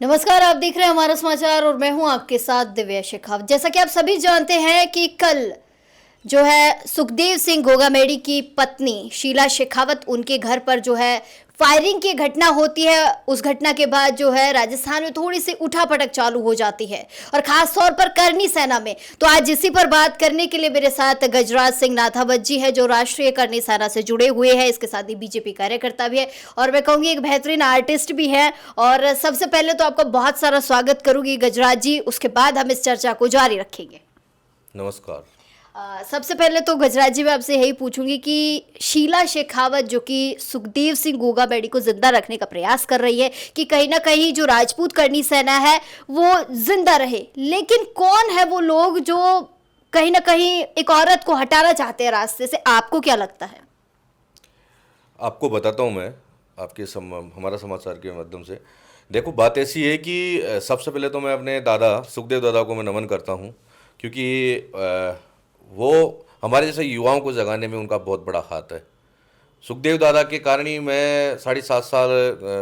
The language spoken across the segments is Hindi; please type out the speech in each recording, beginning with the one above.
नमस्कार, आप देख रहे हैं हमारा समाचार और मैं हूं आपके साथ दिव्या शेखावत। जैसा कि आप सभी जानते हैं कि कल जो है सुखदेव सिंह गोगामेडी की पत्नी शीला शेखावत उनके घर पर जो है फायरिंग की घटना होती है। उस घटना के बाद जो है राजस्थान में थोड़ी सी उठापटक चालू हो जाती है और खास तौर पर करनी सेना में। तो आज इसी पर बात करने के लिए मेरे साथ गजराज सिंह नाथावत जी है, जो राष्ट्रीय करनी सेना से जुड़े हुए हैं, इसके साथ ही बीजेपी कार्यकर्ता भी है और मैं कहूँगी एक बेहतरीन आर्टिस्ट भी है। और सबसे पहले तो आपका बहुत सारा स्वागत करूंगी गजराज जी, उसके बाद हम इस चर्चा को जारी रखेंगे। नमस्कार। सबसे पहले तो गजराज जी मैं आपसे यही पूछूंगी कि शीला शेखावत जो कि सुखदेव सिंह गोगामेडी को जिंदा रखने का प्रयास कर रही है कि कहीं ना कहीं जो राजपूत करनी सेना है वो जिंदा रहे, लेकिन कौन है वो लोग जो कहीं ना कहीं एक औरत को हटाना चाहते हैं रास्ते से? आपको क्या लगता है? आपको बताता हूँ मैं हमारा समाचार के माध्यम से। देखो, बात ऐसी है कि सबसे पहले तो मैं अपने दादा सुखदेव दादा को मैं नमन करता हूँ, क्योंकि वो हमारे जैसे युवाओं को जगाने में उनका बहुत बड़ा हाथ है। सुखदेव दादा के कारण ही मैं 7.5 साल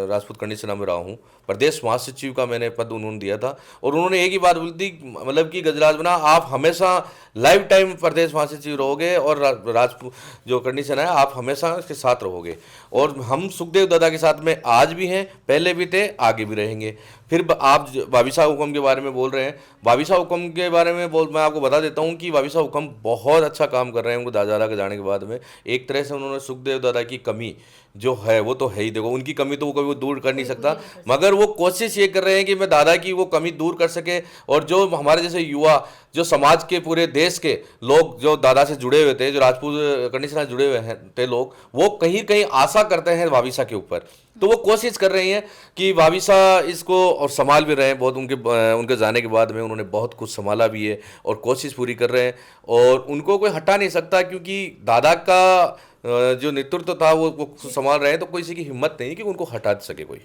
राजपूत करनी सेना में रहा हूँ। प्रदेश महासचिव का मैंने पद उन्होंने दिया था और उन्होंने एक ही बात बोली थी, मतलब कि गजराज बना आप हमेशा लाइफ टाइम प्रदेश महासचिव रहोगे और राजपूत जो करनी सेना है आप हमेशा इसके साथ रहोगे। और हम सुखदेव दादा के साथ में आज भी हैं, पहले भी थे, आगे भी रहेंगे। फिर आप बाबिसा हुकम के बारे में बोल रहे हैं, बाबिसा हुकम के बारे में मैं आपको बता देता हूँ कि बाबिसा हुकम बहुत अच्छा काम कर रहे हैं। उनको दादा के जाने के बाद में एक तरह से उन्होंने सुखदेव दादा की कमी जो है वो तो है ही। देखो, उनकी कमी तो वो कभी वो दूर कर नहीं सकता, मगर वो कोशिश ये कर रहे हैं कि मैं दादा की वो कमी दूर कर सके। और जो हमारे जैसे युवा, जो समाज के पूरे देश के लोग जो दादा से जुड़े हुए थे, जो राजपूत करनी से जुड़े हुए हैं थे लोग, वो कहीं कहीं आशा करते हैं बाबिसा के ऊपर। तो वो कोशिश कर रही हैं कि बाबिसा इसको और संभाल भी रहे हैं बहुत। उनके जाने के बाद में उन्होंने बहुत कुछ संभाला भी है और कोशिश पूरी कर रहे हैं। और उनको कोई हटा नहीं सकता, क्योंकि दादा का जो नेतृत्व था वो संभाल रहे हैं, तो किसी की हिम्मत नहीं कि उनको हटा सके कोई।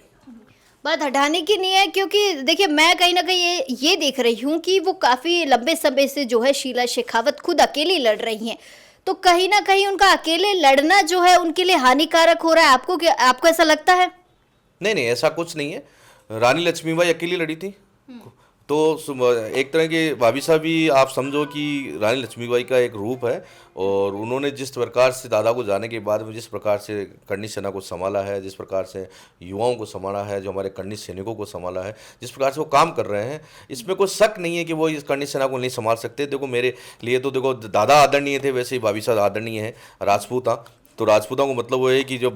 बात हटाने की नहीं है, क्योंकि देखिए मैं कहीं ना कहीं ये देख रही हूँ कि वो काफ़ी लंबे समय से जो है शीला शेखावत खुद अकेली लड़ रही हैं। तो कहीं ना कहीं उनका अकेले लड़ना जो है उनके लिए हानिकारक हो रहा है। आपको क्या, आपको ऐसा लगता है? नहीं नहीं, ऐसा कुछ नहीं है। रानी लक्ष्मीबाई अकेली लड़ी थी, तो एक तरह के भाभी साहब भी आप समझो कि रानी लक्ष्मीबाई का एक रूप है। और उन्होंने जिस प्रकार से दादा को जाने के बाद में जिस प्रकार से करनी सेना को संभाला है, जिस प्रकार से युवाओं को संभाला है, जो हमारे करनी सैनिकों को संभाला है, जिस प्रकार से वो काम कर रहे हैं, इसमें कोई शक नहीं है कि वो इस करनी सेना को नहीं संभाल सकते। देखो, मेरे लिए तो देखो दादा आदरणीय थे, वैसे ही भाभी साहब आदरणीय है, राजपूत। हाँ, तो राजपूतों को मतलब वो है कि जो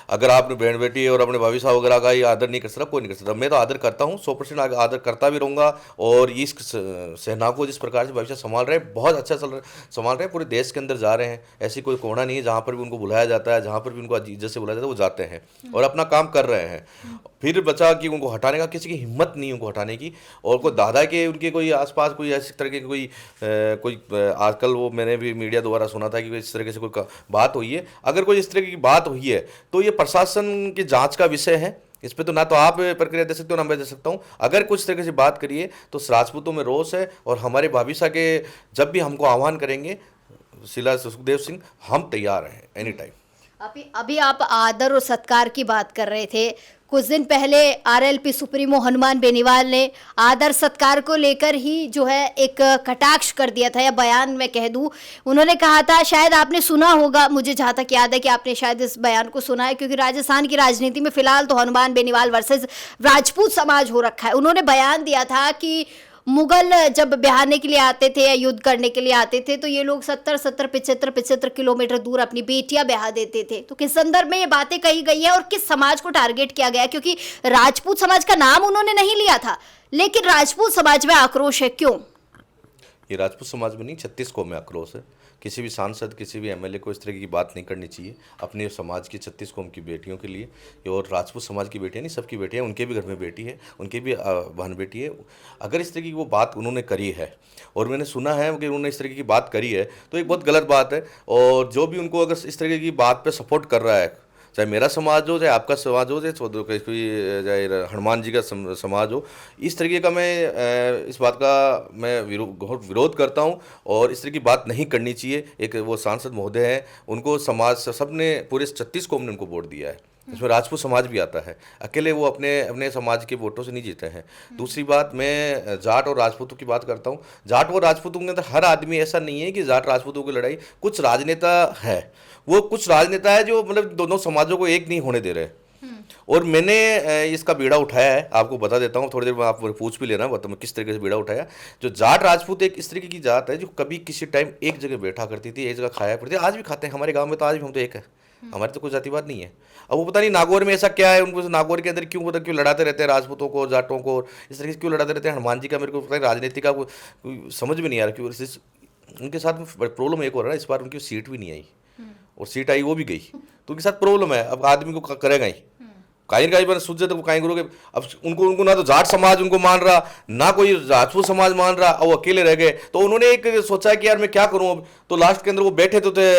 अगर आपने बहन बेटी और अपने भाभी साहब वगैरह का ये आदर नहीं कर सकता, कोई नहीं कर सकता। मैं तो आदर करता हूँ, 100% आदर करता भी रहूँगा। और इस सेना को जिस प्रकार से भविष्य संभाल रहे हैं, बहुत अच्छा संभाल रहे हैं, पूरे देश के अंदर जा रहे हैं। ऐसी कोई कोना नहीं है, जहाँ पर भी उनको बुलाया जाता है, जहाँ पर भी उनको इज्जत से बुलाया जाता है, वो जाते हैं और अपना काम कर रहे हैं। फिर बचा कि उनको हटाने का किसी की हिम्मत नहीं, उनको हटाने की। और कोई दादा के उनके कोई आसपास कोई ऐसी तरह के कोई आजकल वो मैंने भी मीडिया द्वारा सुना था कि इस तरह से कोई बात हुई है। अगर कोई इस तरह की बात हुई है तो ये प्रशासन की जांच का विषय है। इस पे तो ना तो आप प्रक्रिया दे सकते हो, ना मैं दे सकता हूँ। अगर कुछ तरीके से बात करिए तो राजपूतों में रोष है। और हमारे भाभीसा के जब भी हमको आह्वान करेंगे शिला सुखदेव सिंह, हम तैयार हैं एनी टाइम। अभी अभी आप आदर और सत्कार की बात कर रहे थे। कुछ दिन पहले आरएलपी सुप्रीमो हनुमान बेनीवाल ने आदर सत्कार को लेकर ही जो है एक कटाक्ष कर दिया था, या बयान मैं कह दूं। उन्होंने कहा था, शायद आपने सुना होगा, मुझे जहाँ तक याद है कि आपने शायद इस बयान को सुना है, क्योंकि राजस्थान की राजनीति में फिलहाल तो हनुमान बेनीवाल वर्सेस राजपूत समाज हो रखा है। उन्होंने बयान दिया था कि मुगल जब बिहारने के लिए आते थे या युद्ध करने के लिए आते थे तो ये लोग 70-75 किलोमीटर दूर अपनी बेटियां ब्याह देते थे। तो किस संदर्भ में ये बातें कही गई है और किस समाज को टारगेट किया गया? क्योंकि राजपूत समाज का नाम उन्होंने नहीं लिया था, लेकिन राजपूत समाज में आक्रोश है, क्यों? ये राजपूत समाज में नहीं, 36 कौम में आक्रोश है। किसी भी सांसद, किसी भी एमएलए को इस तरह की बात नहीं करनी चाहिए अपने समाज की 36 कौम की बेटियों के लिए। और राजपूत समाज की बेटियां नहीं, सबकी बेटियां, उनके भी घर में बेटी है, उनकी भी बहन बेटी है। अगर इस तरह की वो बात उन्होंने करी है और मैंने सुना है कि उन्होंने इस तरह की बात करी है, तो एक बहुत गलत बात है। और जो भी उनको अगर इस तरह की बात पर सपोर्ट कर रहा है, चाहे मेरा समाज हो, चाहे आपका समाज हो, चाहे हनुमान जी का समाज हो, इस तरीके का मैं इस बात का मैं विरोध करता हूं। और इस तरह की बात नहीं करनी चाहिए। एक वो सांसद महोदय हैं, उनको समाज सब ने, पूरे 36 कौम ने उनको वोट दिया है, इसमें राजपूत समाज भी आता है। अकेले वो अपने अपने समाज के वोटों से नहीं जीते हैं। दूसरी बात, मैं जाट और राजपूतों की बात करता हूँ। जाट और राजपूतों के अंदर हर आदमी ऐसा नहीं है कि जाट राजपूतों की लड़ाई, कुछ राजनेता है, वो कुछ राजनेता है जो मतलब दोनों समाजों को एक नहीं होने दे रहे। और मैंने इसका बीड़ा उठाया है, आपको बता देता हूँ, थोड़ी देर में आप पूछ भी लेना बताओ मैं किस तरीके से बीड़ा उठाया। जो जाट राजपूत एक इस तरीके की जात है जो कभी किसी टाइम एक जगह बैठा करती थी, एक जगह खाया करती थी, आज भी खाते हैं हमारे गांव में, तो आज भी हम तो एक है, हमारी तो कोई जातिवाद नहीं है। अब वो पता नहीं नागौर में ऐसा क्या है, उनको नागौर के अंदर क्यों पता क्यों लड़ाते रहते हैं राजपूतों को जाटों को, इस तरीके से क्यों लड़ाते रहते हैं। हनुमान जी का मेरे को पता नहीं राजनीति का कोई समझ में नहीं आ रहा क्यों उनके साथ में प्रॉब्लम एक हो रहा है। इस बार उनकी सीट भी नहीं आई, और सीट आई वो भी गई, तो उनके साथ प्रॉब्लम है। अब आदमी को करेगा ही काहीं काहीं पर सूझे तो काहीं करोगे। अब उनको ना तो जाट समाज उनको मान रहा, ना कोई राजपूत समाज मान रहा, और वो अकेले रह गए। तो उन्होंने एक सोचा कि यार मैं क्या करूं अब। तो लास्ट के अंदर वो बैठे तो थे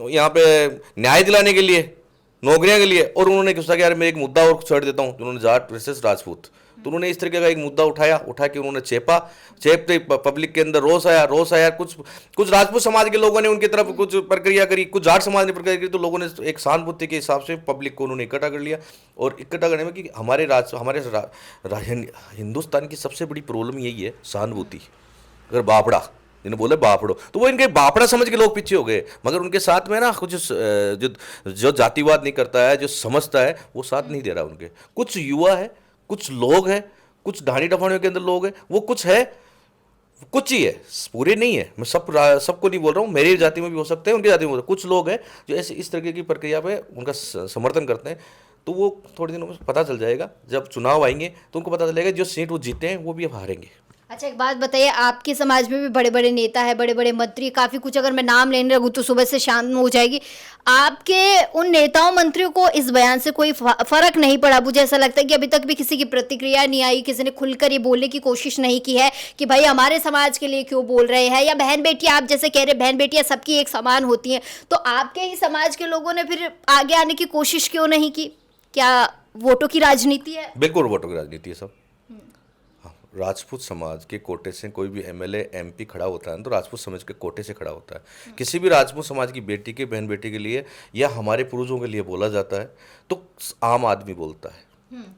यहाँ पे न्याय दिलाने के लिए, नौकरियां के लिए, और उन्होंने सोचा कि यार मैं एक मुद्दा और छेड़ देता हूँ। उन्होंने जाट वर्सेस राजपूत, तो उन्होंने इस तरीके का एक मुद्दा उठा के उन्होंने चेपते पब्लिक के अंदर रोष आया। कुछ राजपूत समाज के लोगों ने उनकी तरफ कुछ प्रक्रिया करी, कुछ जाट समाज ने प्रक्रिया करी, तो लोगों ने एक सहानुभूति के हिसाब से पब्लिक को उन्होंने इकट्ठा कर लिया। और इकट्ठा करने में कि हिंदुस्तान की सबसे बड़ी प्रॉब्लम यही है, सहानुभूति। अगर बापड़ा जिन्हें बोले बापड़ो, तो वो इनके बापड़ा समझ के लोग पीछे हो गए। मगर उनके साथ में ना कुछ जो जातिवाद नहीं करता है, जो समझता है, वो साथ नहीं दे रहा उनके। कुछ युवा है, कुछ लोग हैं, कुछ ढाणी डफाणियों के अंदर लोग हैं, वो कुछ है, कुछ ही है, पूरे नहीं है। मैं सबको नहीं बोल रहा हूँ, मेरी जाति में भी हो सकते हैं, उनकी जाति में हो सकते हैं। कुछ लोग हैं जो ऐसे इस तरीके की प्रक्रिया पे उनका समर्थन करते हैं। तो वो थोड़े दिनों में पता चल जाएगा, जब चुनाव आएंगे तो उनको पता चलेगा जो सीट वो जीते हैं वो भी अब हारेंगे। अच्छा, एक बात बताइए, आपके समाज में भी बड़े बड़े नेता है, बड़े बड़े मंत्री, काफ़ी कुछ, अगर मैं नाम लेने लगूँ तो सुबह से शाम हो जाएगी। आपके उन नेताओं मंत्रियों को इस बयान से कोई फर्क नहीं पड़ा? मुझे ऐसा लगता है कि अभी तक भी किसी की प्रतिक्रिया नहीं आई, किसी ने खुलकर ये बोलने की कोशिश नहीं की है कि भाई हमारे समाज के लिए क्यों बोल रहे हैं, या बहन बेटी, आप जैसे कह रहे बहन बेटियां सबकी एक समान होती हैं, तो आपके ही समाज के लोगों ने फिर आगे आने की कोशिश क्यों नहीं की? क्या वोटों की राजनीति है? बिल्कुल वोटों की राजनीति है सब। राजपूत समाज के कोटे से कोई भी एमएलए एमपी खड़ा होता है तो राजपूत समाज के कोटे से खड़ा होता है। किसी भी राजपूत समाज की बेटी के, बहन बेटी के लिए या हमारे पूर्वजों के लिए बोला जाता है तो आम आदमी बोलता है।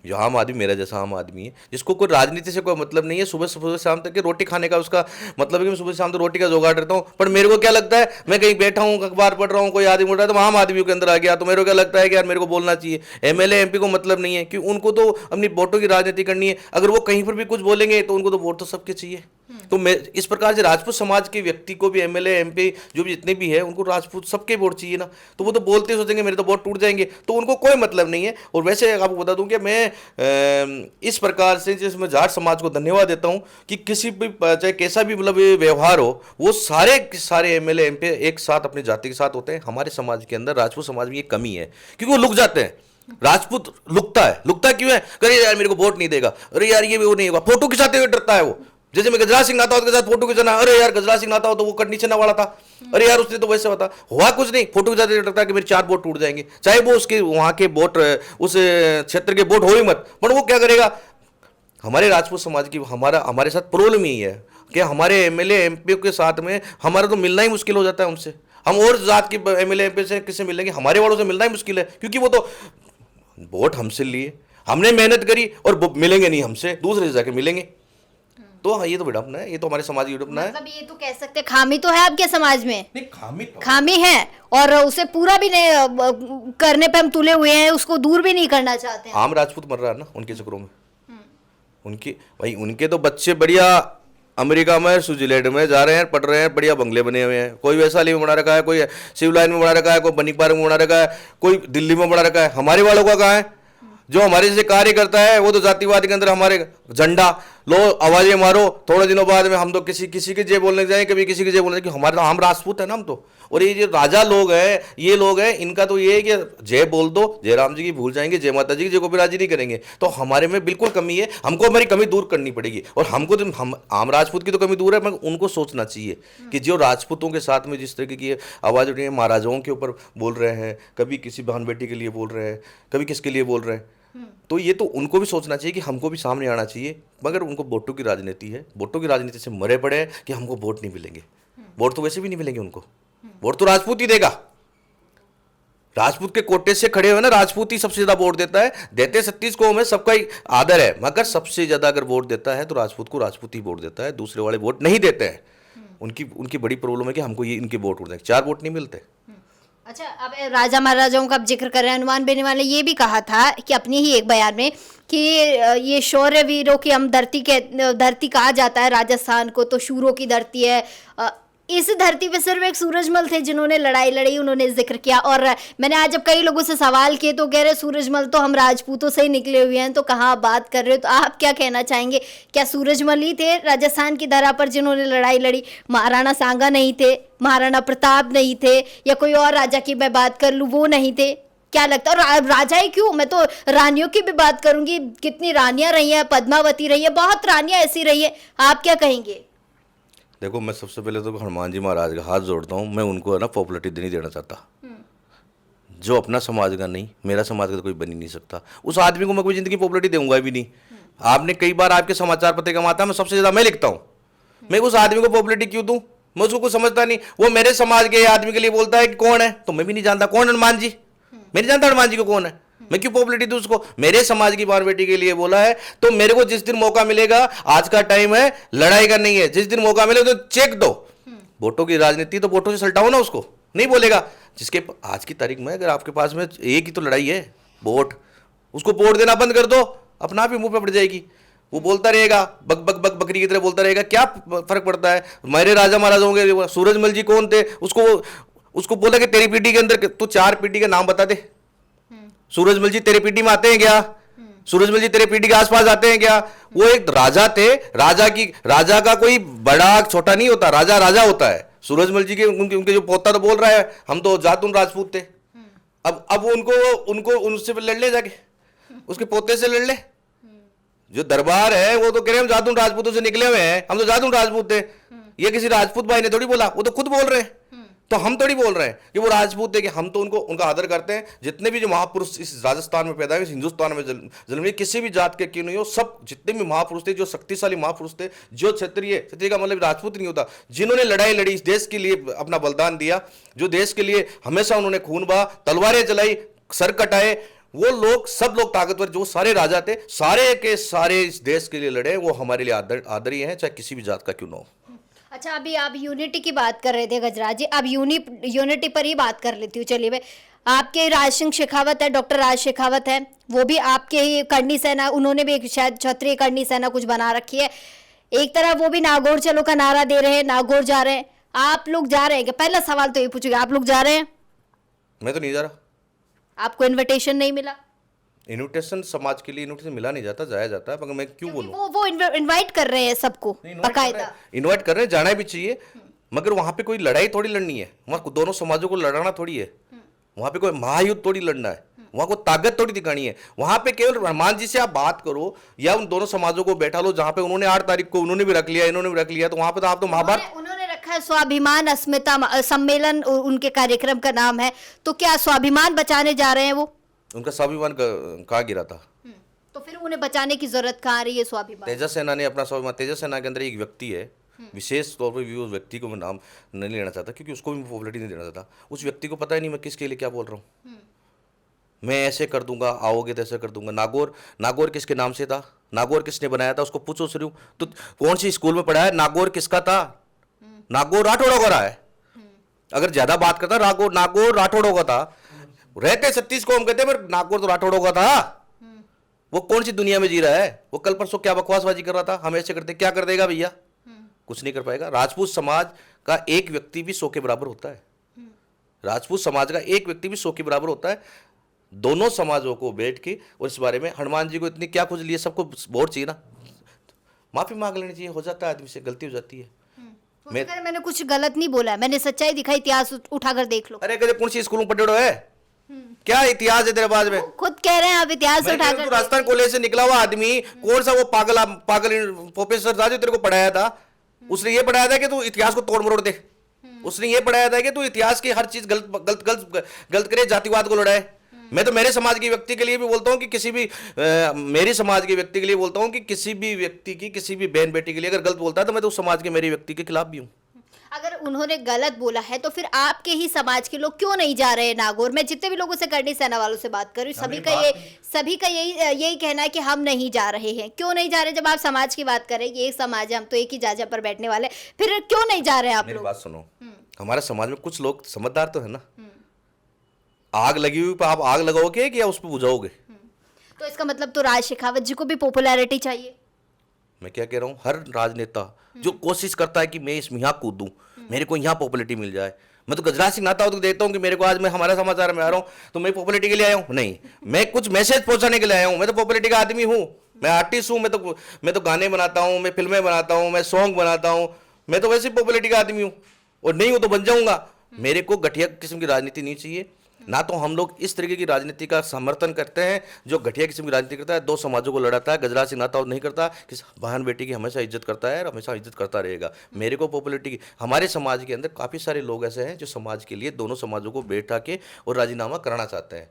जो आम आदमी, मेरा जैसा आम आदमी है, जिसको कोई राजनीति से कोई मतलब नहीं है, सुबह सुबह शाम तक के रोटी खाने का उसका मतलब है कि मैं सुबह शाम तक रोटी का जुगाड़ रहता हूँ। पर मेरे को क्या लगता है, मैं कहीं बैठा हूँ, अखबार पढ़ रहा हूँ, कोई आदमी उठ रहा है तो आम आदमियों के अंदर आ गया, तो मेरे को क्या लगता है कि यार मेरे को बोलना चाहिए। एमएलए एमपी को मतलब नहीं है कि उनको तो अपनी वोटों की राजनीति करनी है। अगर वो कहीं पर भी कुछ बोलेंगे तो उनको तो वोट तो सबके चाहिए। तो मैं इस प्रकार से राजपूत समाज के व्यक्ति को भी, एमएलए एमपी जो भी जितने भी है, उनको राजपूत सबके वोट चाहिए ना। तो वो तो बोलते सोचेंगे मेरे तो वोट टूट जाएंगे, तो उनको कोई मतलब नहीं है। और वैसे आपको बता दूं कि मैं इस प्रकार से जिसमें जाट समाज को धन्यवाद देता हूं कि किसी भी, चाहे कैसा भी मतलब व्यवहार हो, वो सारे एमएलए एमपी एक साथ अपनी जाति के साथ होते हैं। हमारे समाज के अंदर, राजपूत समाज में ये कमी है क्योंकि वो लुक जाते हैं। राजपूत लुकता क्यों है? अरे यार मेरे को वोट नहीं देगा, अरे यार ये वो नहीं होगा, फोटो खिंचाते हुए डरता है वो। जैसे मैं गजराज सिंह नाता उसके साथ फोटो खिंचाना, अरे यार गजराज सिंह नाता हो तो वो कट नीचे ना वाला था, अरे यार उसने तो वैसे होता हुआ कुछ नहीं, फोटो खिंचाते डरता है कि मेरे 4 वोट टूट जाएंगे, चाहे वो उसके वहां के वोट, उस क्षेत्र के वोट हो ही मत, पर वो क्या करेगा। हमारे राजपूत समाज की हमारे साथ प्रॉब्लम यही है कि हमारे एमएलए एमपी के साथ में हमारा तो मिलना ही मुश्किल हो जाता है उनसे। हम और जात के एमएलए एमपी से किससे मिलेंगे? हमारे वालों से मिलना ही मुश्किल है, क्योंकि वो तो वोट हमसे लिए, हमने मेहनत करी, और मिलेंगे नहीं हमसे, दूसरे से जाके मिलेंगे। तो हाँ, ये तो विडम्बना है, ये तो हमारे समाज की विडम्बना है। मतलब ये तो कह सकते हैं खामी तो है आपके समाज में। नहीं, खामी है, और उसे पूरा भी नहीं करने पे हम तुले हुए हैं, उसको दूर भी नहीं करना चाहते हैं। आम राजपूत मर रहा है ना उनके चक्रों में। उनके तो बच्चे बढ़िया अमेरिका में, स्विट्जरलैंड में जा रहे हैं, पढ़ रहे हैं, बढ़िया बंगले बने हुए हैं। कोई वैशाली में बना रखा है, कोई सिविल लाइन में बना रखा है, कोई बनी पार्क में बना रखा है, कोई दिल्ली में बना रखा है। हमारे वालों का कहाँ है? जो हमारे से कार्य करता है वो तो जातिवाद के अंदर हमारे झंडा लो, आवाजें मारो, थोड़े दिनों बाद में हम तो किसी के जय बोलने जाए, कभी किसी के जय बोलने, कि हमारे तो हम राजपूत है ना हम तो। और ये जो राजा लोग हैं, ये लोग हैं, इनका तो ये है कि जय बोल दो, जय राम जी की भूल जाएंगे, जय माता जी की, जय को भी राजी नहीं करेंगे। तो हमारे में बिल्कुल कमी है, हमको हमारी कमी दूर करनी पड़ेगी। और हमको तो हम आम राजपूत की तो कमी दूर है, मगर उनको सोचना चाहिए कि जो राजपूतों के साथ में जिस तरीके की आवाज़ उठ रही है, महाराजाओं के ऊपर बोल रहे हैं, कभी किसी बहन बेटी के लिए बोल रहे हैं, कभी किसके लिए बोल रहे हैं, तो ये तो उनको भी सोचना चाहिए कि हमको भी सामने आना चाहिए। मगर उनको वोटों की राजनीति है, वोटों की राजनीति से मरे पड़े हैं कि हमको वोट नहीं मिलेंगे। वोट तो वैसे भी नहीं मिलेंगे उनको, वोट तो राजपूत ही देगा। राजपूत के कोटे से खड़े हुए ना, राजपूत ही सबसे ज्यादा वोट देता है। देते 36 कौम है, सबका ही आदर है, मगर सबसे ज्यादा अगर वोट देता है तो राजपूत को राजपूत ही वोट देता है, दूसरे वाले वोट नहीं देते हैं। उनकी उनकी बड़ी प्रॉब्लम है कि हमको ये इनके वोट उड़ते हैं, 4 वोट नहीं मिलते। अच्छा, अब राजा महाराजाओं का आप जिक्र कर रहे हैं, हनुमान बेनीवाल ने ये भी कहा था कि अपने ही एक बयान में कि ये शौर्य वीरों की हम धरती कहा जाता है राजस्थान को, तो शूरों की धरती है। इस धरती पे सिर्फ एक सूरजमल थे जिन्होंने लड़ाई लड़ी, उन्होंने जिक्र किया। और मैंने आज जब कई लोगों से सवाल किए तो कह रहे सूरजमल तो हम राजपूतों से ही निकले हुए हैं, तो कहाँ आप बात कर रहे हो। तो आप क्या कहना चाहेंगे, क्या सूरजमल ही थे राजस्थान की धरा पर जिन्होंने लड़ाई लड़ी? महाराणा सांगा नहीं थे, महाराणा प्रताप नहीं थे, या कोई और राजा की मैं बात कर लूँ वो नहीं थे? क्या लगता है? और राजा ही क्यों, मैं तो रानियों की भी बात करूंगी, कितनी रानियां रही हैं, पद्मावती रही है, बहुत रानियां ऐसी रही है, आप क्या कहेंगे? देखो, मैं सबसे पहले तो हनुमान जी महाराज का हाथ जोड़ता हूँ। मैं उनको है ना पॉपुलरिटी नहीं देना चाहता। जो अपना समाज का नहीं, मेरा समाज का तो कोई बन ही नहीं सकता। उस आदमी को मैं कोई जिंदगी पॉपुलरिटी दूंगा भी नहीं। आपने कई बार आपके समाचार पत्रिका में आता है, मैं सबसे ज्यादा मैं लिखता हूँ। मैं उस आदमी को पॉपुलरिटी क्यों दूं? मैं उसको कुछ समझता नहीं। वो मेरे समाज के आदमी के लिए बोलता है कि कौन है, तो मैं भी नहीं जानता कौन हनुमान जी। मैं नहीं जानता हनुमान जी को कौन है, मैं क्यों पॉपुलरिटी दूं उसको? मेरे समाज की बार बेटी के लिए बोला है, तो मेरे को जिस दिन मौका मिलेगा, आज का टाइम है लड़ाई का नहीं है, जिस दिन मौका मिले तो चेक दो। वोटों की राजनीति तो वोटों से सलटाओ ना उसको, नहीं बोलेगा। जिसके आज की तारीख में अगर आपके पास में एक ही तो लड़ाई है, वोट, उसको वोट देना बंद कर दो, अपना आप ही मुंह पे पड़ जाएगी। वो बोलता रहेगा, बक बक बक बकरी की तरह बोलता रहेगा, क्या फर्क पड़ता है? मेरे राजा महाराजाओं के सूरजमल जी कौन थे? उसको बोला कि तेरी पीढ़ी के अंदर तू 4 पीढ़ी का नाम बता दे। सूरजमल जी तेरे पीढ़ी में आते हैं क्या? सूरजमल जी तेरे पीढ़ी के आसपास आते हैं क्या? वो एक राजा थे, राजा का कोई बड़ा छोटा नहीं होता, राजा राजा होता है। सूरजमल जी के उनके जो पोता तो बोल रहा है हम तो जातुन राजपूत थे। अब उनको उनसे लड़ ले, जाके उसके पोते से लड़ ले। जो दरबार है वो तो कह रहे हम जातुन राजपूतों से निकले हुए हैं, हम तो जातुन राजपूत थे। ये किसी राजपूत भाई ने थोड़ी बोला, वो तो खुद बोल रहे हैं। तो हम थोड़ी बोल रहे हैं कि वो राजपूत थे, कि हम तो उनका आदर करते हैं। जितने भी जो महापुरुष इस राजस्थान में पैदा हुए, इस हिंदुस्तान में जन्म लिए, किसी भी जात के क्यों नहीं हो, सब जितने भी महापुरुष थे, जो शक्तिशाली महापुरुष थे, जो क्षत्रिय का मतलब राजपूत नहीं होता, जिन्होंने लड़ाई लड़ी, इस देश के लिए अपना बलिदान दिया, जो देश के लिए हमेशा उन्होंने खून बहा, तलवारें चलाई, सर कटाए, वो लोग, सब लोग ताकतवर, जो सारे राजा थे, सारे के सारे इस देश के लिए लड़े, वो हमारे लिए आदरणीय हैं, चाहे किसी भी जात का क्यों ना हो। अच्छा, अभी आप यूनिटी की बात कर रहे थे गजराज जी, अब यूनिटी पर ही बात कर लेती हूँ। चलिए भाई, आपके राज सिंह शेखावत है, डॉक्टर राज शेखावत है, वो भी आपके ही करनी सेना, उन्होंने भी एक शायद क्षत्रिय करनी सेना कुछ बना रखी है। एक तरफ वो भी नागौर चलो का नारा दे रहे हैं, नागौर जा रहे हैं, आप लोग जा रहे हैं क्या? पहला सवाल तो ये पूछूंगी, आप लोग जा रहे हैं? मैं तो नहीं जा रहा। आपको इन्विटेशन नहीं मिला? इन्विटेशन समाज के लिए इन्विटेशन मिला नहीं जाता, जाया जाता है, मगर मैं क्यों बोलूं? वो इनवाइट कर रहे हैं सबको, बाकायदा इन्वाइट कर रहे हैं, जाना भी चाहिए, मगर वहां पे कोई लड़ाई थोड़ी लड़नी है, वहां दोनों समाजों को लड़ाना थोड़ी है, वहां पे कोई महायुद्ध थोड़ी लड़ना है, वहां को ताकत थोड़ी दिखानी है। वहां पे केवल हनुमान जी से आप बात करो या उन दोनों समाजों को बैठा लो, जहां पे उन्होंने 8 तारीख को उन्होंने भी रख लिया, इन्होंने भी रख लिया, तो वहां पे तो आप तो महाभारत उन्होंने रखा है। स्वाभिमान अस्मिता सम्मेलन उनके कार्यक्रम का नाम है, तो क्या स्वाभिमान बचाने जा रहे हैं वो? उनका स्वाभिमान कहाँ गिरा था? तो फिर उन्हें बचाने की जरूरत कहाँ आ रही है? स्वाभिमान तेजस सेना ने अपना स्वाभिमान, तेजस सेना के अंदर एक व्यक्ति है, विशेष तौर पर भी उस व्यक्ति को मैं नाम नहीं लेना चाहता, क्योंकि उसको भी पॉपुलरिटी नहीं देना चाहता। उस व्यक्ति को पता ही नहीं मैं किसके लिए क्या बोल रहा हूँ। मैं ऐसे कर दूंगा, आओगे तो ऐसे कर दूंगा। नागौर किसके नाम से था? नागौर किसने बनाया था? उसको पूछो शुरू, तो कौन सी स्कूल में पढ़ा है? नागौर किसका था? नागौर राठौड़ों का रहा है। अगर ज्यादा बात करता, नागौर राठौड़ों का था। रहते 36 को हम कहते हैं, पर नागौर तो राठौड़ों का था। वो कौन सी दुनिया में जी रहा है? वो कल परसों क्या बकवासबाजी कर रहा था, हम ऐसे करते, क्या कर देगा भैया? कुछ नहीं कर पाएगा। राजपूत समाज का एक व्यक्ति भी 100 के बराबर होता है। राजपूत समाज का एक व्यक्ति भी 100 के बराबर होता है। दोनों समाजों को बैठ के, और इस बारे में हनुमान जी को इतनी क्या खुजली है? सबको वोट चाहिए ना, माफी मांग लेनी चाहिए, हो जाता है, आदमी से गलती हो जाती है। मैंने कुछ गलत नहीं बोला है, मैंने सच्चाई दिखाई, इतिहास उठाकर देख लो। अरे कौन सी स्कूल में पढ़े है? क्या इतिहास है तेरे पास में? खुद कह रहे हैं आप इतिहास उठाकर। तो राजस्थान कॉलेज से निकला हुआ आदमी, कौन सा वो पागल प्रोफेसर था जो तेरे को पढ़ाया था? उसने ये पढ़ाया था कि तू इतिहास को तोड़ मरोड़ दे। उसने ये पढ़ाया था कि तू इतिहास की हर चीज गलत करे, जातिवाद को लड़ाए। मैं तो मेरे समाज के व्यक्ति के लिए भी बोलता हूं कि किसी भी मेरी समाज के व्यक्ति के लिए बोलता हूं कि किसी भी व्यक्ति की, किसी भी बहन बेटी के लिए अगर गलत बोलता है, तो मैं तो उस समाज के मेरे व्यक्ति के खिलाफ भी हूं। अगर उन्होंने गलत बोला है तो फिर आपके ही समाज के लोग क्यों नहीं जा रहे हैं नागौर? मैं जितने भी लोगों से करनी सेना वालों से बात कर रही हूँ, सभी का यही कहना है कि हम नहीं जा रहे हैं। क्यों नहीं जा रहे? जब आप समाज की बात करें कि एक समाज है, हम तो एक ही जाजा पर बैठने वाले, फिर क्यों नहीं जा रहे हैं आप मेरी लोग? बात सुनो, हमारे समाज में कुछ लोग समझदार तो है ना। आग लगी हुई पर आप आग लगाओगे कि या उस पर बुझाओगे? तो इसका मतलब तो राज शेखावत जी को भी पॉपुलैरिटी चाहिए। मैं क्या कह रहा हूँ, हर राजनेता जो कोशिश करता है कि मैं इसमें यहाँ कूदूं, मेरे को यहाँ पॉपुलैरिटी मिल जाए। मैं तो गजराज सिंह नाता तो देखता हूँ कि मेरे को आज मैं हमारा समाचार में आ रहा हूँ तो मैं पॉपुलैरिटी के लिए आया हूँ? नहीं, मैं कुछ मैसेज पहुंचाने के लिए आया हूँ। मैं तो पॉपुलैरिटी का आदमी हूँ, मैं आर्टिस्ट हूँ। मैं तो गाने बनाता हूँ, मैं फिल्में बनाता हूँ, मैं सॉन्ग बनाता हूँ। मैं तो वैसे पॉपुलैरिटी का आदमी हूँ, और नहीं हूँ तो बन जाऊंगा। मेरे को घटिया किस्म की राजनीति नहीं चाहिए। ना तो हम लोग इस तरीके की राजनीति का समर्थन करते हैं जो घटिया किस्म की राजनीति करता है, दो समाजों को लड़ाता है। गजराज सिंह नाता नहीं करता, कि बहन बेटी की हमेशा इज्जत करता है और हमेशा इज्जत करता रहेगा। मेरे को पॉपुलैरिटी की, हमारे समाज के अंदर काफ़ी सारे लोग ऐसे हैं जो समाज के लिए दोनों समाजों को बैठा के और राजीनामा कराना चाहते हैं।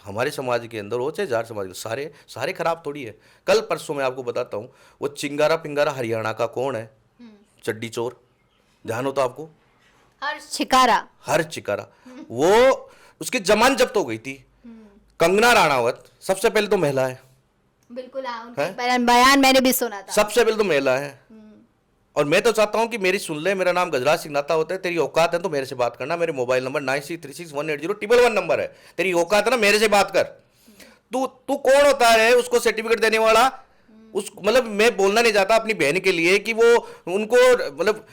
हमारे समाज के अंदर हो चाहे जार समाज के, सारे खराब थोड़ी है। कल परसों मैं आपको बताता हूँ, वो चिंगारा पिंगारा हरियाणा का कौन है, चड्डी चोर, ध्यान हो तो आपको? हर चिकारा वो, उसकी जमानत जब्त हो गई थी। कंगना राणावत सबसे पहले तो महिला है। बिल्कुल, बयान मैंने भी सुना था। सबसे पहले तो महिला है। और मैं तो चाहता हूं कि मेरी सुन ले, मेरा नाम गजराज सिंह नाता होता है। तेरी औकात है तो मेरे से बात करना। मेरे मोबाइल नंबर 9636180111 नंबर है। तेरी औकात है ना, मेरे से बात कर। तू कौन होता है उसको सर्टिफिकेट देने वाला? उस मतलब मैं बोलना नहीं चाहता अपनी बहन के लिए कि वो उनको मतलब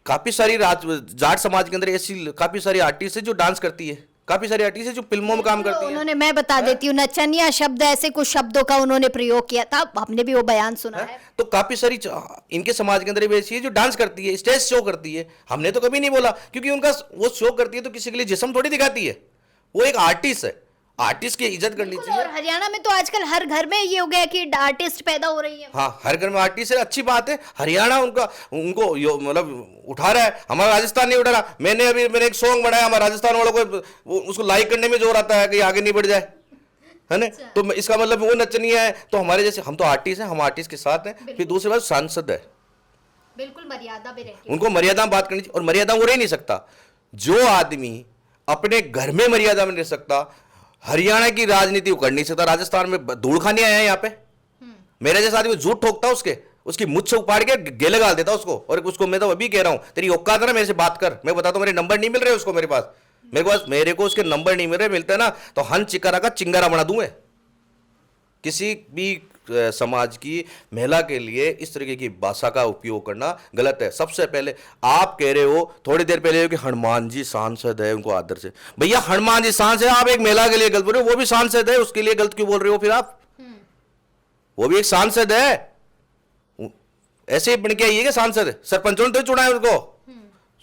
काफी सारी जाट समाज के अंदर ऐसी काफी सारी आर्टिस्ट है जो डांस करती है, काफी सारी आर्टिस्ट है जो फिल्मों में काम करती है। उन्होंने, मैं बता देती हूँ, नचनिया शब्द, ऐसे कुछ शब्दों का उन्होंने प्रयोग किया था, हमने भी वो बयान सुना है। तो काफी सारी इनके समाज के अंदर भी ऐसी है जो डांस करती है, स्टेज शो करती है। हमने तो कभी नहीं बोला, क्योंकि उनका वो शो करती है तो किसी के लिए जिस्म थोड़ी दिखाती है। वो एक आर्टिस्ट है, आर्टिस्ट की इज्जत करनी चाहिए। और हरियाणा में तो आजकल हर घर में ये हो गया कि आर्टिस्ट पैदा हो रही है। हाँ, हर घर में आर्टिस्ट है, अच्छी बात है। हरियाणा उनको मतलब उठा रहा है, हमारा राजस्थान नहीं उठा रहा। मैंने एक सॉन्ग बनाया, हमारा राजस्थान वालों को उसको लाइक करने में जोर आता है कि आगे नहीं बढ़ जाए, है ना। तो इसका मतलब वो नचनिया है। तो हमारे जैसे, हम तो आर्टिस्ट हैं, हम आर्टिस्ट के साथ हैं। फिर दूसरी बात, सांसद है, बिल्कुल मर्यादा भी रहती है, उनको मर्यादा में बात करनी चाहिए। और मर्यादा वो रह नहीं सकता जो आदमी अपने घर में मर्यादा में रह सकता, हरियाणा की राजनीति वो कर नहीं सकता। राजस्थान में धूल खाने आया है यहाँ पे, मेरे जैसा आदमी झूठ ठोकता उसकी मुझ से उपाड़ के गेले गाल देता उसको। और उसको मैं तो अभी कह रहा हूं, तेरी औकात है ना मेरे से बात कर। मैं बताता हूं, मेरे नंबर नहीं मिल रहे उसको, मेरे को उसके नंबर नहीं मिल रहे। मिलते ना तो हन चिकारा का चिंगारा बना दूं मैं। किसी भी समाज की महिला के लिए इस तरीके की भाषा का उपयोग करना गलत है। सबसे पहले आप कह रहे हो थोड़ी देर पहले कि हनुमान जी सांसद है, उनको आदर से। भैया हनुमान जी सांसद है, आप एक महिला के लिए गलत बोल रहे हो। वो भी सांसद है, उसके लिए गलत क्यों बोल रहे हो फिर आप? वो भी एक सांसद है, ऐसे ही बन के आई है कि सांसद है। सरपंचों ने तो चुना है उसको,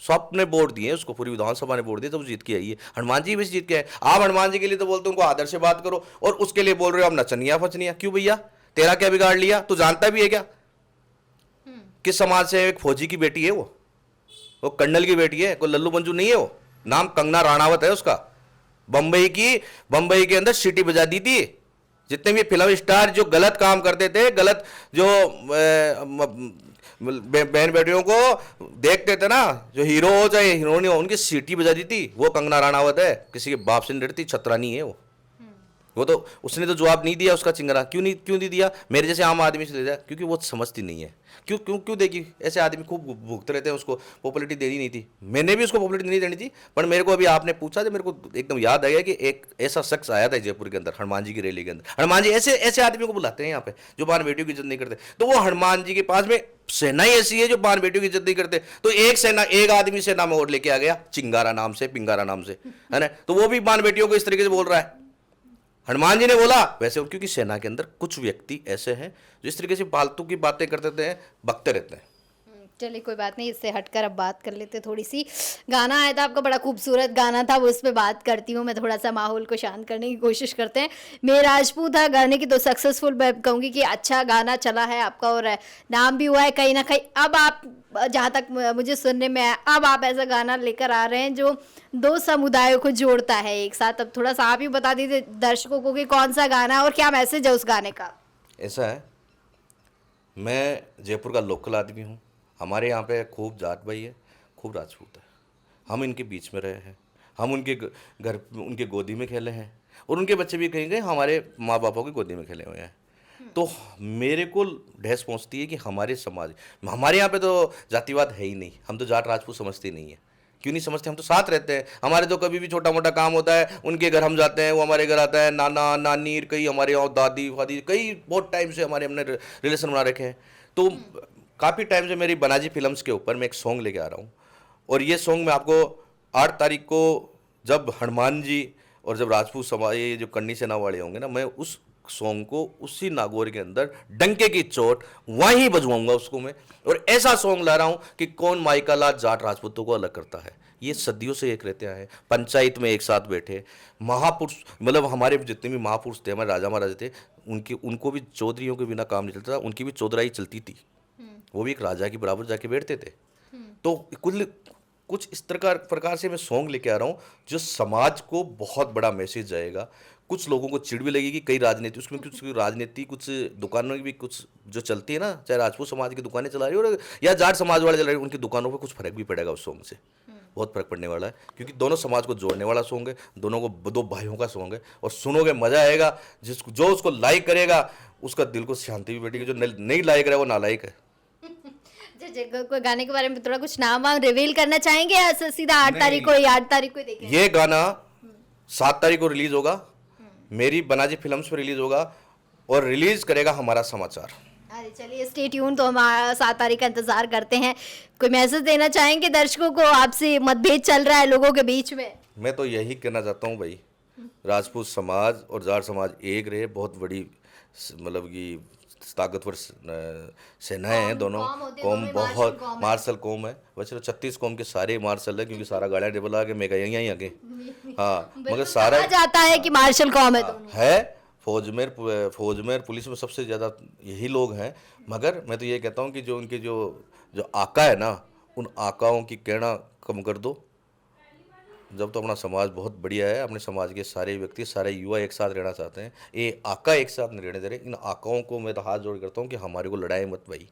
सबने वोट दिए उसको, पूरी विधानसभा ने वोट दिए, तो जीत के आई है। हनुमान जी भी जीत के आए। आप हनुमान जी के लिए तो बोलते हो उनको आदर से बात करो, और उसके लिए बोल रहे हो आप नचनिया फचनिया। क्यों भैया, तेरा क्या बिगाड़ लिया? तू जानता भी है क्या किस समाज से? एक फौजी की बेटी है वो कर्नल की बेटी है, कोई लल्लू मंजू नहीं है। वो नाम कंगना राणावत है उसका। बंबई के अंदर सीटी बजा दी थी। जितने भी फिल्म स्टार जो गलत काम करते थे, गलत जो बहन बेटियों को देखते थे ना, जो हीरो हो चाहे हीरोइन हो, उनकी सीटी बजा दी थी। वो कंगना राणावत है, किसी के बाप से नहीं डरती, छतरानी है वो तो उसने तो जवाब नहीं दिया उसका चिंगरा। क्यों नहीं दिया? मेरे जैसे आम आदमी से दे दिया, क्योंकि वो समझती नहीं है। क्यों देगी? ऐसे आदमी खूब भुगते रहते हैं। उसको पॉपुलैरिटी देनी नहीं थी, मैंने भी उसको पॉपुलैरिटी नहीं देनी थी। पर मेरे को अभी आपने पूछा तो मेरे को एकदम याद आ गया कि एक ऐसा शख्स आया था जयपुर के अंदर, हनुमान जी की रैली के अंदर। हनुमान जी ऐसे आदमियों को बुलाते हैं यहाँ पे जो बहन बेटियों की इज्जत नहीं करते। तो वो हनुमान जी के पास में सेना ही ऐसी है जो बहन बेटियों की इज्जत नहीं करते। तो एक आदमी सेना में और लेके आ गया, चिंगारा नाम से, पिंगारा नाम से, है ना। तो वो भी बहन बेटियों को इस तरीके से बोल रहा है। हनुमान जी ने बोला वैसे, क्योंकि सेना के अंदर कुछ व्यक्ति ऐसे हैं जो इस तरीके से फालतू की बातें करते हैं, बकते रहते हैं। चलिए कोई बात नहीं, इससे हटकर अब बात कर लेते। थोड़ी सी गाना आया था आपका, बड़ा खूबसूरत गाना था, वो उस पर बात करती हूँ मैं। थोड़ा सा माहौल को शांत करने की कोशिश करते हैं। मैं राजपूत था गाने की, तो सक्सेसफुल मैं कहूँगी कि अच्छा गाना चला है आपका, और नाम भी हुआ है कहीं ना कहीं। अब आप, जहाँ तक मुझे सुनने में आया, अब आप ऐसा गाना लेकर आ रहे हैं जो दो समुदायों को जोड़ता है एक साथ। अब थोड़ा सा आप ही बता दीजिए दर्शकों को कि कौन सा गाना है और क्या मैसेज है उस गाने का। ऐसा है, मैं जयपुर का लोकल आदमी हूँ, हमारे यहाँ पे खूब जाट भाई है, खूब राजपूत है। हम इनके बीच में रहे हैं, हम उनके घर उनके गोदी में खेले हैं, और उनके बच्चे भी कहीं गए हमारे माँ बापों की गोदी में खेले हुए हैं। तो मेरे को ठेस पहुँचती है कि हमारे समाज, हमारे यहाँ पे तो जातिवाद है ही नहीं, हम तो जाट राजपूत समझते नहीं है। क्यों नहीं समझते? हम तो साथ रहते हैं। हमारे तो कभी भी छोटा मोटा काम होता है उनके घर हम जाते हैं, वो हमारे घर आता है, नाना नानी, कई हमारे यहाँ दादी वादी, कई बहुत टाइम से हमने रिलेशन बना रखे हैं। तो काफ़ी टाइम से मेरी बनाजी फिल्म्स के ऊपर मैं एक सॉन्ग लेके आ रहा हूँ, और ये सॉन्ग मैं आपको 8 तारीख को, जब हनुमान जी और जब राजपूत समाज ये जो कन्नी सेना वाले होंगे ना, मैं उस सॉन्ग को उसी नागौर के अंदर डंके की चोट वहीं बजवाऊंगा उसको मैं। और ऐसा सॉन्ग ला रहा हूं कि कौन माइका लाल जाट राजपूतों को अलग करता है। ये सदियों से एक रहते आए, पंचायत में एक साथ बैठे महापुरुष, मतलब हमारे जितने भी महापुरुष थे, हमारे राजा महाराजा थे, उनको भी चौधरीयों के बिना काम नहीं चलता था, उनकी भी चौधराई चलती थी। वो भी एक राजा के बराबर जाके बैठते थे। तो कुछ इस प्रकार से मैं सॉन्ग लेके आ रहा हूँ जो समाज को बहुत बड़ा मैसेज जाएगा। कुछ लोगों को चिढ़ भी लगेगी, कई राजनीति उसमें कुछ राजनीति, कुछ दुकानों की भी कुछ जो चलती है ना, चाहे राजपूत समाज की दुकानें चला रही हो या जाट समाज वाले चला रही हो, उनकी दुकानों पर कुछ फर्क भी पड़ेगा उस सॉन्ग से। बहुत फर्क पड़ने वाला है, क्योंकि दोनों समाज को जोड़ने वाला सॉन्ग है, दोनों को दो भाइयों का सॉन्ग है, और सुनोगे मजा आएगा। जो उसको लाइक करेगा उसका दिल को शांति भी बैठेगी, जो नहीं लाइक करे वो नालायक है। कोई गाने के बारे में थोड़ा कुछ नाम वाम रिवील करना चाहेंगे या सीधा 8 तारीख को या 8 तारीख को देखेंगे? ये गाना 7 तारीख को रिलीज होगा, मेरी बनाजी फिल्म्स पर रिलीज होगा, और रिलीज करेगा हमारा समाचार। अरे चलिए स्टे ट्यून, तो हम 7 तारीख का इंतजार करते हैं। कोई मैसेज देना चाहेंगे दर्शकों को? आपसे मतभेद चल रहा है लोगों के बीच में। मैं तो यही कहना चाहता हूँ भाई, राजपूत समाज और जाट समाज एक रहे। बहुत बड़ी मतलब कि ताकतवर सेनाएं हैं दोनों। कौम बहुत मार्शल कौम है, वैसे तो 36 कौम के सारे मार्शल है, क्योंकि सारा गाड़ियाँ टेबल आके मैं यहीं आगे। हाँ, मगर सारा जाता है कि मार्शल कौम है दोनों। है। फौज में पुलिस में सबसे ज़्यादा यही लोग हैं। मगर मैं तो ये कहता हूँ कि जो उनके जो आका है ना, उन आकाओं की कहना कम कर दो। जब तो अपना समाज बहुत बढ़िया है, अपने समाज के सारे व्यक्ति, सारे युवा एक साथ रहना चाहते हैं, ये आका एक साथ नहीं रहने दे रहे। इन आकाओं को मैं तो हाथ जोड़ करता हूँ कि हमारे को लड़ाई मत भाई।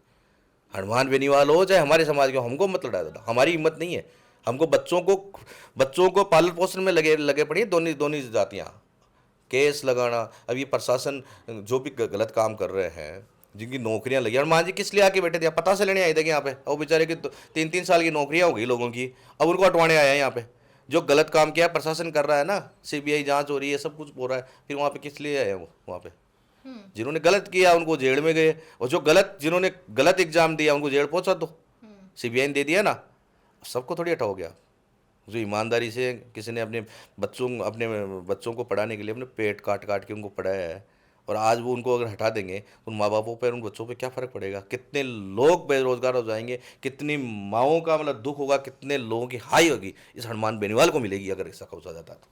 हनुमान बेनीवाल हो चाहे हमारे समाज के, हमको मत लड़ा देता, हमारी हिम्मत नहीं है। हमको बच्चों को पालन पोषण में लगे पड़ी दोनों जातियाँ। केस लगाना, अब ये प्रशासन जो भी गलत काम कर रहे हैं, जिनकी नौकरियां लगी, हनुमान जी किस लिए आके बैठे थे? पता से लेने आए थे कि यहाँ पे, और बेचारे की 3-3 साल की नौकरियां हो गई लोगों की, अब उनको हटवाने आए हैं यहाँ पे। जो गलत काम किया प्रशासन कर रहा है ना, सीबीआई जांच हो रही है, सब कुछ हो रहा है, फिर वहाँ पे किस लिए आए हैं वो? वहाँ पे जिन्होंने गलत किया उनको जेल में गए, और जिन्होंने गलत एग्जाम दिया उनको जेल पहुँचा दो। सीबीआई ने दे दिया ना, सबको थोड़ी हटा हो गया। जो ईमानदारी से किसी ने अपने बच्चों को पढ़ाने के लिए अपने पेट काट के उनको पढ़ाया है, और आज वो उनको अगर हटा देंगे, उन माँ बापों पर, उन बच्चों पे क्या फ़र्क पड़ेगा? कितने लोग बेरोजगार हो जाएंगे, कितनी माँओं का मतलब दुख होगा, कितने लोगों की हाई होगी इस हनुमान बेनीवाल को मिलेगी अगर ऐसा हो जाता तो।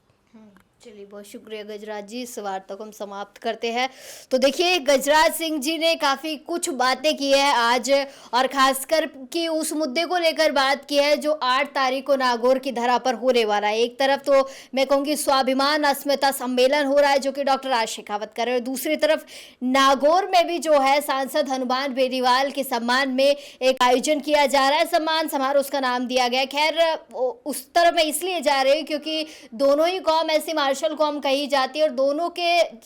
चलिए बहुत शुक्रिया गजराज जी, इस वार्ता को हम समाप्त करते हैं। तो देखिए गजराज सिंह जी ने काफ़ी कुछ बातें की है आज, और खासकर कि उस मुद्दे को लेकर बात की है जो 8 तारीख को नागौर की धरा पर होने वाला है। एक तरफ तो मैं कहूँगी स्वाभिमान अस्मिता सम्मेलन हो रहा है जो कि डॉक्टर राज शेखावत कर रहे हैं, दूसरी तरफ नागौर में भी जो है सांसद हनुमान बेनीवाल के सम्मान में एक आयोजन किया जा रहा है, सम्मान समारोह उसका नाम दिया गया। खैर उस तरफ मैं इसलिए जा रही हूँ क्योंकि दोनों ही कौम ऐसी मार्शल कौम कही जाती है, और दोनों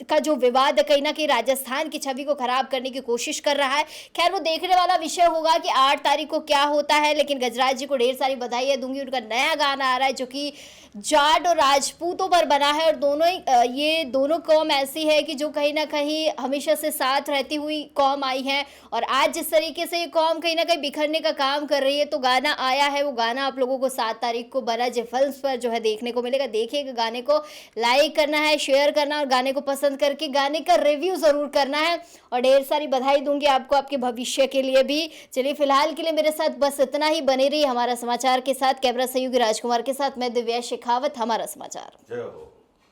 का जो विवाद है कहीं ना कहीं राजस्थान की छवि को खराब करने की कोशिश कर रहा है। खैर वो देखने वाला विषय होगा कि 8 तारीख को क्या होता है, लेकिन गजराज जी को ढेर सारी बधाइयाँ दूंगी। उनका नया गाना आ रहा है जो कि जाट और राजपूतों पर बना है, और ये दोनों कौम ऐसी है कि जो कहीं ना कहीं हमेशा से साथ रहती हुई कौम आई है, और आज जिस तरीके से ये कौम कहीं ना कहीं बिखरने का काम कर रही है, तो गाना आया है, वो गाना आप लोगों को 7 तारीख को बनाजी फिल्म्स पर जो है देखने को मिलेगा। देखिएगा, गाने को लाइक करना है, शेयर करना, और गाने को पसंद करके गाने का रिव्यू ज़रूर करना है, और ढेर सारी बधाई दूंगी आपको आपके भविष्य के लिए भी। चलिए फिलहाल के लिए मेरे साथ बस इतना ही, बने रही हमारा समाचार के साथ। कैमरा सहयोगी राजकुमार के साथ मैं दिव्या शेखावत, हमारा समाचार। जय हो।